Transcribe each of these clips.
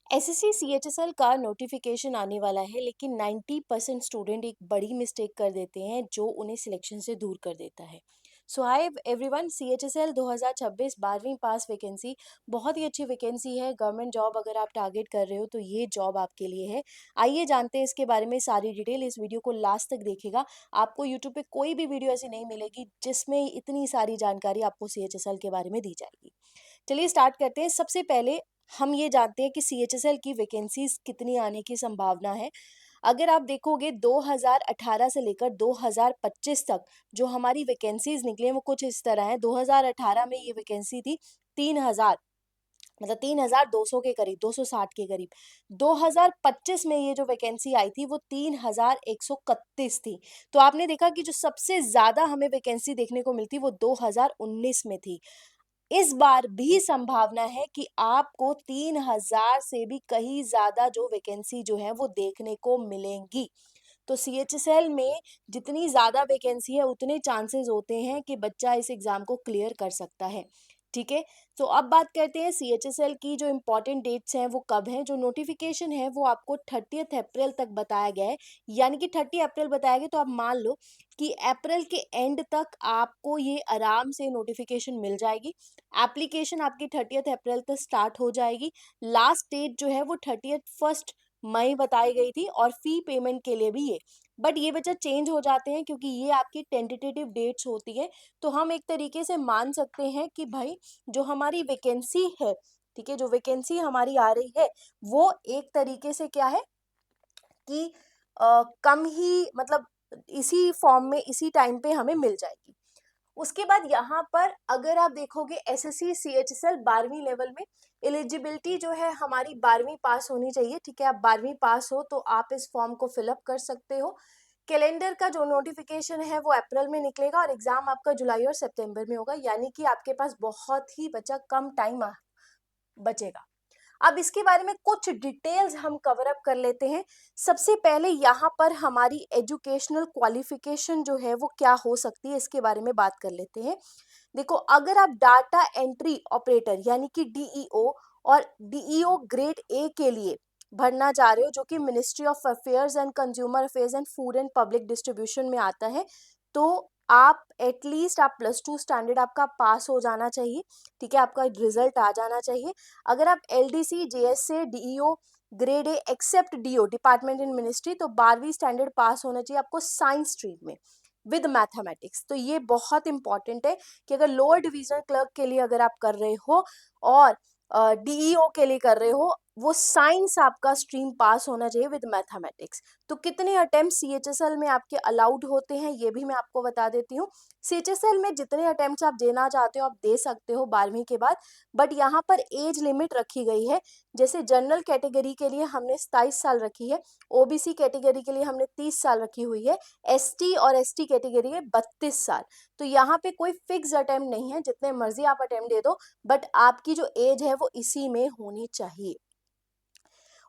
SSC CHSL का notification आने वाला है, लेकिन 90% स्टूडेंट एक बड़ी मिस्टेक कर देते हैं जो उन्हें सिलेक्शन से दूर कर देता है। सो हाय एवरीवन, सीएचएसएल 2026 12वीं पास वैकेंसी बहुत ही अच्छी वैकेंसी है। गवर्नमेंट जॉब अगर आप टारगेट कर रहे हो तो ये जॉब आपके लिए है। आइए जानते हैं इसके बारे में सारी डिटेल। इस वीडियो को लास्ट तक देखिएगा। आपको यूट्यूब पे कोई भी वीडियो ऐसी नहीं मिलेगी जिसमें इतनी सारी जानकारी आपको सीएचएसएल के बारे में दी जाएगी। चलिए स्टार्ट करते हैं। सबसे पहले हम ये जानते हैं कि सीएचएसएल की वैकेंसीज कितनी आने की संभावना है। अगर आप देखोगे 2018 से लेकर 2025 तक जो हमारी वैकेंसीज निकली हैं वो कुछ इस तरह है। 2018 में ये वैकेंसी थी 3000, मतलब 3200 के करीब, 260 के करीब। 2025 में ये जो वैकेंसी आई थी वो 3131 थी। तो आपने देखा कि जो सबसे ज्यादा हमें वैकेंसी देखने को मिलती वो 2019 में थी। इस बार भी संभावना है कि आपको 3000 से भी कहीं ज्यादा जो वैकेंसी जो है वो देखने को मिलेंगी। तो सीएचएसएल में जितनी ज्यादा वैकेंसी है उतने चांसेस होते हैं कि बच्चा इस एग्जाम को क्लियर कर सकता है। ठीक है। तो अब बात करते हैं सीएचएसएल की जो इम्पोर्टेंट डेट्स हैं वो कब हैं। जो नोटिफिकेशन है वो आपको 30 अप्रैल तक बताया गया है, यानी कि 30 अप्रैल बताया गया। तो आप मान लो कि अप्रैल के एंड तक आपको ये आराम से नोटिफिकेशन मिल जाएगी। एप्लीकेशन आपकी 30 अप्रैल तक स्टार्ट हो जाएगी। लास्ट डेट जो है वो 31 मई बताई गई थी, और फी पेमेंट के लिए भी ये, बट ये बच्चा चेंज हो जाते हैं क्योंकि ये आपकी टेंटेटिव डेट्स होती है। तो हम एक तरीके से मान सकते हैं कि भाई जो हमारी वैकेंसी है, ठीक है, जो वैकेंसी हमारी आ रही है वो एक तरीके से क्या है कि कम ही, मतलब इसी फॉर्म में इसी टाइम पे हमें मिल जाएगी। उसके बाद यहाँ पर अगर आप देखोगे एसएससी सीएचएसएल 12वीं लेवल में एलिजिबिलिटी जो है हमारी 12वीं पास होनी चाहिए। ठीक है, आप 12वीं पास हो तो आप इस फॉर्म को फिलअप कर सकते हो। कैलेंडर का जो नोटिफिकेशन है वो अप्रैल में निकलेगा और एग्जाम आपका जुलाई और सितंबर में होगा, यानी कि आपके पास बहुत ही बचा कम टाइम बचेगा। अब इसके बारे में कुछ डिटेल्स हम कवर अप कर लेते हैं। सबसे पहले यहाँ पर हमारी एजुकेशनल क्वालिफिकेशन जो है वो क्या हो सकती है इसके बारे में बात कर लेते हैं। देखो, अगर आप डाटा एंट्री ऑपरेटर यानी कि डीईओ और डीईओ ग्रेड ए के लिए भरना चाह रहे हो, जो कि ministry of affairs and consumer affairs and food and public distribution में आता है, तो आप एटलीस्ट आप +2 स्टैंडर्ड आपका पास हो जाना चाहिए। ठीक है, आपका रिजल्ट आ जाना चाहिए। अगर आप LDC JSA DEO grade A except DO department in ministry, तो 12वीं स्टैंडर्ड पास होना चाहिए आपको साइंस स्ट्रीम में विद मैथमेटिक्स। तो ये बहुत इंपॉर्टेंट है कि अगर लोअर डिवीजन क्लर्क के लिए अगर आप कर रहे हो और डीईओ के लिए कर रहे हो, वो साइंस आपका स्ट्रीम पास होना चाहिए विद मैथमेटिक्स। तो कितने अटेम्प्ट सीएचएसएल में आपके अलाउड होते हैं ये भी मैं आपको बता देती हूँ। सीएचएसएल में जितने अटेम्प्ट आप देना चाहते हो आप दे सकते हो 12वीं के बाद, बट यहाँ पर एज लिमिट रखी गई है। जैसे जनरल कैटेगरी के लिए हमने 27 साल रखी है, ओबीसी कैटेगरी के लिए हमने 30 साल रखी हुई है, एसटी और एसटी कैटेगरी है 32 साल। तो यहाँ पे कोई फिक्स अटेम्प्ट नहीं है, जितने मर्जी आप अटेम्प्ट दे दो, बट आपकी जो एज है वो इसी में होनी चाहिए।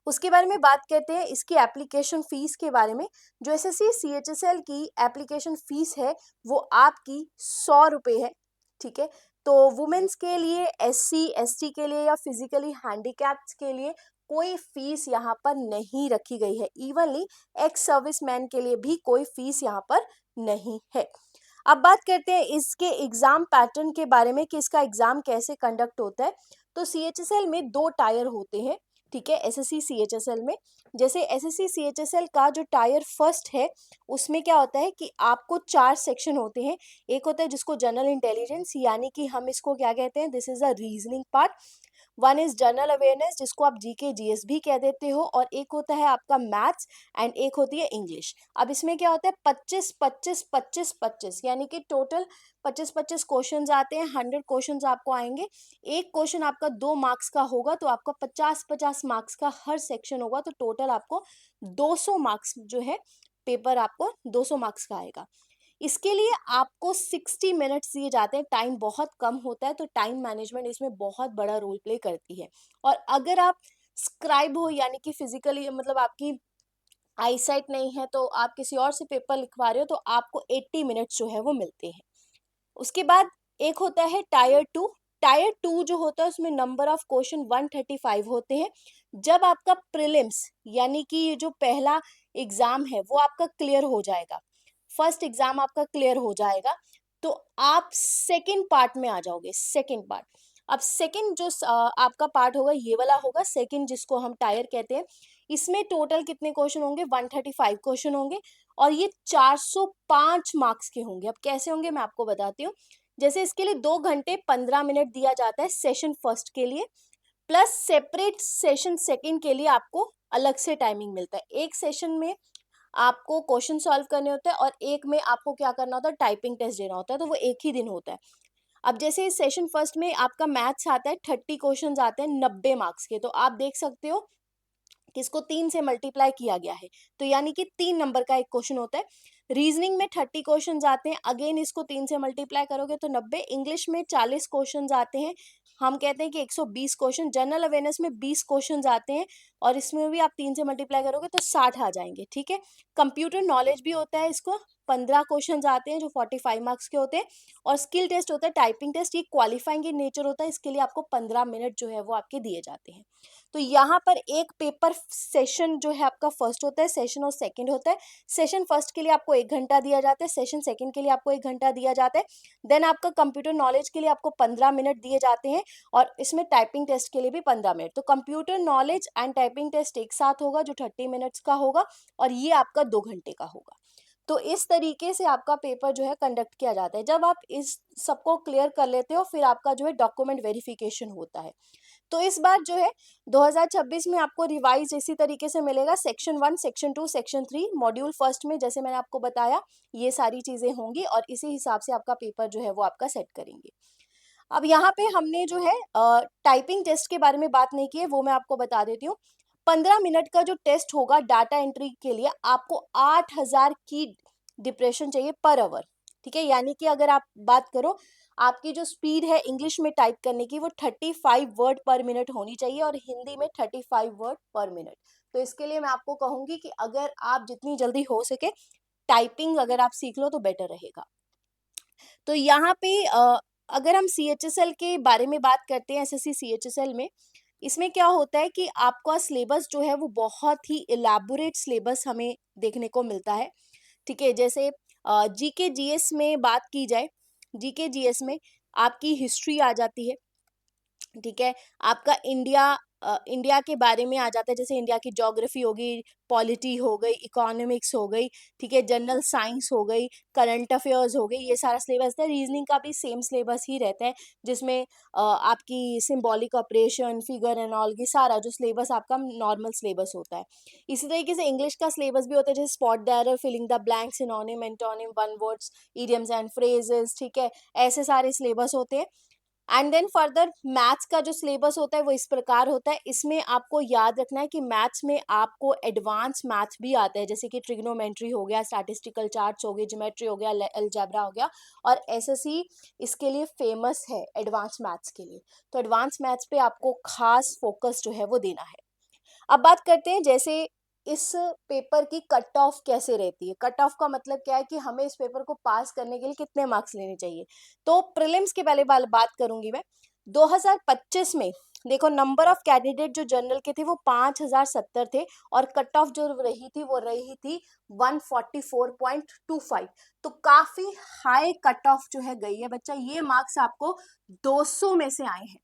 उसके बारे में बात करते हैं इसकी एप्लीकेशन फीस के बारे में। जो एसएससी सीएचएसएल की एप्लीकेशन फीस है वो आपकी 100 रुपये है। ठीक है, तो वुमेन्स के लिए, एससी एसटी के लिए या फिजिकली हैंडीकैप्ड के लिए कोई फीस यहाँ पर नहीं रखी गई है। इवनली एक्स सर्विसमैन के लिए भी कोई फीस यहाँ पर नहीं है। अब बात करते हैं इसके एग्जाम पैटर्न के बारे में कि इसका एग्जाम कैसे कंडक्ट होता है। तो सीएचएसएल में 2 टायर होते हैं। ठीक है, एसएससी सीएचएसएल में, जैसे एसएससी सीएचएसएल का जो टायर फर्स्ट है उसमें क्या होता है कि आपको 4 सेक्शन होते हैं। एक होता है जिसको जनरल इंटेलिजेंस, यानी कि हम इसको क्या कहते हैं, this is a reasoning part. One is general awareness जिसको आप जीके जीएस भी कह देते हो, और एक होता है आपका मैथ्स एंड एक होती है इंग्लिश। अब इसमें क्या होता है 25 25 25 25, यानी कि टोटल 25 25 क्वेश्चन आते हैं। 100 क्वेश्चन आपको आएंगे। एक क्वेश्चन आपका 2 मार्क्स का होगा, तो आपका 50 50 मार्क्स का हर सेक्शन होगा, तो टोटल आपको 200 मार्क्स जो है पेपर आपको 200 मार्क्स का आएगा। इसके लिए आपको 60 मिनट्स दिए जाते हैं। टाइम बहुत कम होता है, तो टाइम मैनेजमेंट इसमें बहुत बड़ा रोल प्ले करती है। और अगर आप स्क्राइब हो, यानी कि फिजिकली, मतलब आपकी आईसाइट नहीं है, तो आप किसी और से पेपर लिखवा रहे हो, तो आपको 80 मिनट्स जो है वो मिलते हैं। उसके बाद एक होता है टायर 2, टायर 2 जो होता है उसमें नंबर ऑफ क्वेश्चन 135 होते हैं। जब आपका प्रीलिम्स यानी कि ये जो पहला एग्जाम है वो आपका क्लियर हो जाएगा, फर्स्ट एग्जाम आपका क्लियर हो जाएगा, तो आप सेकंड पार्ट में आ जाओगे। सेकंड पार्ट, अब सेकंड जो आपका पार्ट होगा ये वाला होगा, सेकंड जिसको हम टायर कहते हैं। इसमें टोटल कितने क्वेश्चन होंगे? 135 क्वेश्चन होंगे और ये 405 मार्क्स के होंगे। अब कैसे होंगे मैं आपको बताती हूँ। जैसे इसके लिए 2 घंटे 15 मिनट दिया जाता है सेशन फर्स्ट के लिए, प्लस सेपरेट सेशन सेकंड के लिए आपको अलग से टाइमिंग मिलता है। एक सेशन में आपको क्वेश्चन सॉल्व करने होते हैं और एक में आपको क्या करना होता है, टाइपिंग टेस्ट देना होता है, तो वो एक ही दिन होता है। अब जैसे सेशन फर्स्ट में आपका मैथ्स आता है, 30 क्वेश्चन आते हैं 90 मार्क्स के, तो आप देख सकते हो कि इसको 3 से मल्टीप्लाई किया गया है, तो यानी कि 3 नंबर का एक क्वेश्चन होता है। रीजनिंग में 30 क्वेश्चन आते हैं, अगेन इसको 3 से मल्टीप्लाई करोगे तो 90। इंग्लिश में 40 क्वेश्चन आते हैं, हम कहते हैं कि 120 क्वेश्चन। जनरल अवेयरनेस में 20 क्वेश्चन आते हैं और इसमें भी आप 3 से मल्टीप्लाई करोगे तो 60 आ जाएंगे, ठीक है। कंप्यूटर नॉलेज भी होता है, इसको 15 क्वेश्चन आते हैं जो 45 मार्क्स के होते हैं। और स्किल टेस्ट होता है, टाइपिंग टेस्ट, ये क्वालिफाइंग इन नेचर होता है, इसके लिए आपको 15 मिनट जो है वो आपके दिए जाते हैं। तो यहाँ पर एक पेपर सेशन जो है आपका फर्स्ट होता है, सेशन और सेकंड होता है। सेशन फर्स्ट के लिए आपको 1 घंटा दिया जाता है, सेशन सेकंड के लिए आपको 1 घंटा दिया जाता है। देन आपका कंप्यूटर नॉलेज के लिए आपको 15 मिनट दिए जाते हैं और इसमें टाइपिंग टेस्ट के लिए भी 15 मिनट। तो computer knowledge and typing test एक साथ होगा जो 30 मिनट्स का होगा और ये आपका 2 घंटे का होगा। तो इस तरीके से आपका पेपर जो है कंडक्ट किया जाता है। जब आप इस सबको क्लियर कर लेते हो फिर आपका जो है डॉक्यूमेंट वेरिफिकेशन होता है। तो इस बार जो है 2026 में आपको रिवाइज इसी तरीके से मिलेगा। Section 1, section 2, section 3, module first में जैसे मैंने आपको बताया ये सारी चीजें होंगी और इसी हिसाब से आपका पेपर जो है वो आपका सेट करेंगे। अब यहाँ पे हमने जो है टाइपिंग टेस्ट के बारे में बात नहीं की है, वो मैं आपको बता देती हूँ। 15 मिनट का जो टेस्ट होगा डाटा एंट्री के लिए आपको 8000 की डिप्रेशन चाहिए पर आवर, ठीक है। यानी कि अगर आप बात करो आपकी जो स्पीड है इंग्लिश में टाइप करने की वो 35 वर्ड पर मिनट होनी चाहिए और हिंदी में 35 वर्ड पर मिनट। तो इसके लिए मैं आपको कहूंगी कि अगर आप जितनी जल्दी हो सके टाइपिंग अगर आप सीख लो तो बेटर रहेगा। तो यहाँ पे अगर हम CHSL के बारे में बात करते हैं, SSC CHSL में इसमें क्या होता है कि आपका सिलेबस जो है वो बहुत ही इलेबोरेट सिलेबस हमें देखने को मिलता है, ठीक है। जैसे GK GS में बात की जाए, GK GS में आपकी हिस्ट्री आ जाती है, ठीक है। आपका इंडिया के बारे में आ जाता है, जैसे इंडिया की ज्योग्राफी हो गई, पॉलिटी हो गई, इकोनॉमिक्स हो गई, ठीक है, जनरल साइंस हो गई, करंट अफेयर्स हो गई, ये सारा सिलेबस है। रीजनिंग का भी सेम सिलेबस ही रहता है जिसमें आपकी symbolic operation, figure and all, ये सारा जो सिलेबस आपका नॉर्मल सिलेबस होता है। इसी तरीके से इंग्लिश का सिलेबस भी होता है, जैसे spot the error, filling the blanks, synonym, antonym, one words, idioms and phrases, ठीक है, ऐसे सारे सिलेबस होते हैं। एंड देन फर्दर मैथ्स का जो सिलेबस होता है वो इस प्रकार होता है। इसमें आपको याद रखना है कि मैथ्स में आपको एडवांस मैथ्स भी आता है, जैसे कि ट्रिग्नोमेट्री हो गया, स्टैटिस्टिकल चार्ट्स हो गए, ज्योमेट्री हो गया, अलजेब्रा हो गया। और SSC इसके लिए फेमस है एडवांस मैथ्स के लिए। तो एडवांस मैथ्स पे आपको खास फोकस जो है वो देना है। अब बात करते हैं जैसे इस पेपर की कट ऑफ कैसे रहती है। कट ऑफ का मतलब क्या है कि हमें इस पेपर को पास करने के लिए कितने मार्क्स लेने चाहिए। तो प्रीलिम्स के पहले बात करूंगी मैं। 2025 में देखो नंबर ऑफ कैंडिडेट जो जनरल के थे वो 5070 थे और कट ऑफ जो रही थी वो रही थी 144.25। तो काफी हाई कट ऑफ जो है गई है बच्चा, ये मार्क्स आपको 200 में से आए हैं,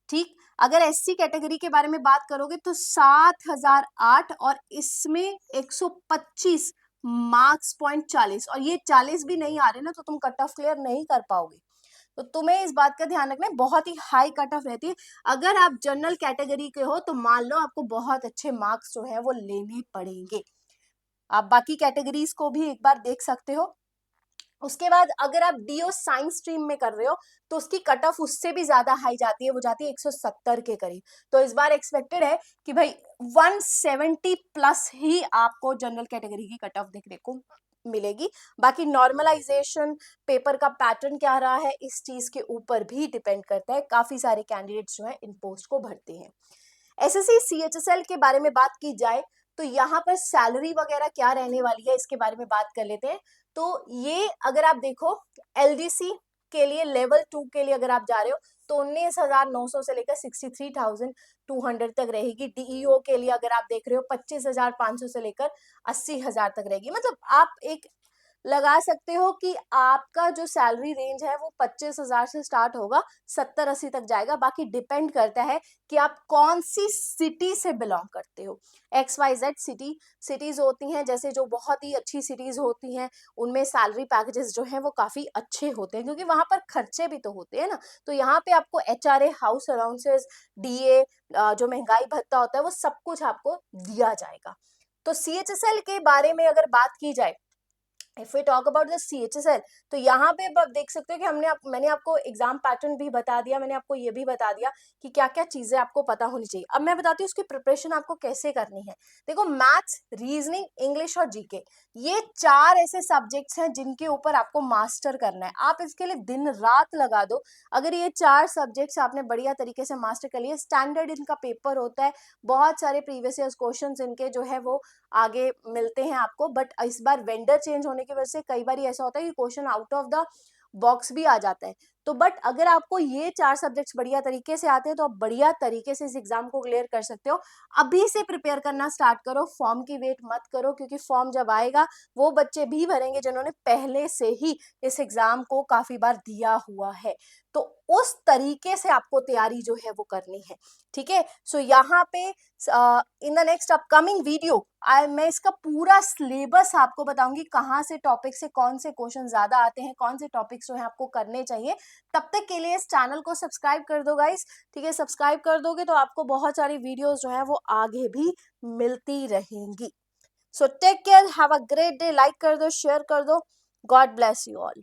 ठीक। अगर SC कैटेगरी के बारे में बात करोगे तो 7008 और इसमें 125 मार्क्स पॉइंट 40, और ये 40 भी नहीं आ रहे ना तो तुम कट ऑफ क्लियर नहीं कर पाओगे। तो तुम्हें इस बात का ध्यान रखना है, बहुत ही हाई कट ऑफ रहती है। अगर आप जनरल कैटेगरी के हो तो मान लो आपको बहुत अच्छे मार्क्स जो है वो लेने पड़ेंगे। आप बाकी कैटेगरीज को भी एक बार देख सकते हो। उसके बाद अगर आप DO साइंस स्ट्रीम में कर रहे हो तो उसकी कट ऑफ उससे भी ज्यादा हाई जाती है, वो जाती है 170 के करीब। तो इस बार एक्सपेक्टेड है कि भाई 170 प्लस ही आपको जनरल कैटेगरी की कट ऑफ देखने को मिलेगी। बाकी नॉर्मलाइजेशन पेपर का पैटर्न क्या रहा है इस चीज के ऊपर भी डिपेंड करता है। काफी सारे कैंडिडेट्स जो है इन पोस्ट को भरते हैं। SSC CHSL के बारे में बात की जाए तो यहाँ पर सैलरी वगैरह क्या रहने वाली है इसके बारे में बात कर लेते हैं। तो ये अगर आप देखो LDC के लिए, लेवल 2 के लिए अगर आप जा रहे हो तो 19,900 से लेकर 63,200 तक रहेगी। डीईओ के लिए अगर आप देख रहे हो 25,500 से लेकर 80,000 तक रहेगी। मतलब आप एक लगा सकते हो कि आपका जो सैलरी रेंज है वो 25,000 से स्टार्ट होगा, 70-80 तक जाएगा। बाकी डिपेंड करता है कि आप कौन सी सिटी से बिलोंग करते हो। XYZ सिटीज होती हैं, जैसे जो बहुत ही अच्छी सिटीज होती हैं उनमें सैलरी पैकेजेस जो हैं वो काफी अच्छे होते हैं, क्योंकि वहां पर खर्चे भी तो होते हैं ना। तो यहाँ पे आपको HRA, हाउस अलाउंसेस, DA, जो महंगाई भत्ता होता है वो सब कुछ आपको दिया जाएगा। तो CHSL के बारे में अगर बात की जाए, if we talk about the CHSL, तो यहाँ पे आप देख सकते हो कि मैंने आपको एग्जाम पैटर्न भी बता दिया, मैंने आपको ये भी बता दिया कि क्या क्या चीजें आपको पता होनी चाहिए। अब मैं बताती हूँ उसकी प्रिपरेशन आपको कैसे करनी है। देखो, मैथ्स, रीजनिंग, इंग्लिश और जीके, ये 4 ऐसे सब्जेक्ट्स हैं जिनके ऊपर आपको मास्टर करना है। आप इसके लिए दिन रात लगा दो। अगर ये 4 सब्जेक्ट्स आपने बढ़िया तरीके से मास्टर कर लिए, स्टैंडर्ड इनका पेपर होता है, बहुत सारे प्रीवियस ईयर क्वेश्चन इनके जो है वो आगे मिलते हैं आपको। बट इस बार वेंडर चेंज होने की वजह से कई बार ऐसा होता है कि question out of the box भी आ जाता है। तो बट अगर आपको ये 4 सब्जेक्ट्स बढ़िया तरीके से आते हैं तो आप बढ़िया तरीके से इस एग्जाम को क्लियर कर सकते हो। अभी से प्रिपेयर करना स्टार्ट करो, फॉर्म की वेट मत करो, क्योंकि फॉर्म जब आएगा वो बच्चे भी भरेंगे जिन्होंने पहले से ही इस एग्जाम को काफी बार दिया हुआ है। तो उस तरीके से आपको तैयारी जो है वो करनी है। ठीक है, सो यहाँ पे in the next upcoming video मैं इसका पूरा सिलेबस आपको बताऊंगी, कहाँ से टॉपिक से कौन से क्वेश्चन ज्यादा आते हैं, कौन से टॉपिक्स जो है आपको करने चाहिए। तब तक के लिए इस चैनल को सब्सक्राइब कर दो गाइस। ठीक है, सब्सक्राइब कर दोगे तो आपको बहुत सारी वीडियोस जो है वो आगे भी मिलती रहेंगी। So take care, have a great day, like कर दो, शेयर कर दो, गॉड ब्लेस यू ऑल।